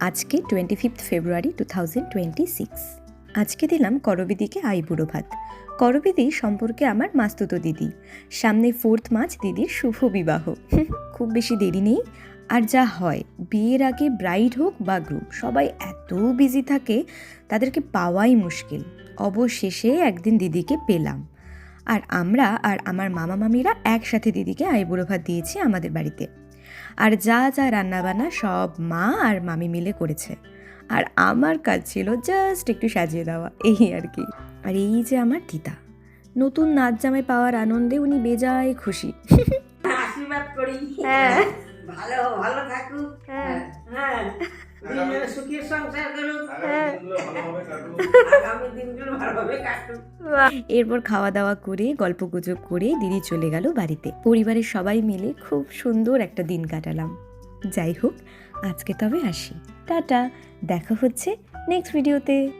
আজকে 25 ফেব্রুয়ারি 2026। আজকে দিলাম করবিদিকে আইবুড়ো ভাত। করবিদি সম্পর্কে আমার মাস্তুতো দিদি। সামনে 4th মার্চ দিদির শুভ বিবাহ। খুব বেশি দেরি নেই। আর যা হয়, বিয়ের আগে ব্রাইড হোক বা গ্রুম, সবাই এত বিজি থাকে, তাদেরকে পাওয়াই মুশকিল। অবশেষে একদিন দিদিকে পেলাম। আর আমরা আর আমার মামা মামিরা একসাথে দিদিকে আইবুড়ো ভাত দিয়েছি আমাদের বাড়িতে। আর যা যা রান্নাবান্না সব মা আর মামি মিলে করেছে। আর আমার কাজ ছিল জাস্ট একটু সাজিয়ে দেওয়া, এই আর কি। আর এই যে আমার দিদা, নতুন নাচ জামাই পাওয়ার আনন্দে উনি বেজায় খুশি। আশীর্বাদ করি। হ্যাঁ। ভালো ভালো থাকুক। হ্যাঁ। হ্যাঁ, দুজনে সুখের সংসার করুক। আগামী দিনগুলো ভালোভাবে কাটুক। এরপর খাওয়া দাওয়া করে গল্প গুজব করে দিদি চলে গেল বাড়িতে। পরিবারের সবাই মিলে খুব সুন্দর একটা দিন কাটালাম। যাই হোক, আজকে তবে আসি। টাটা, দেখা হচ্ছে নেক্সট ভিডিওতে।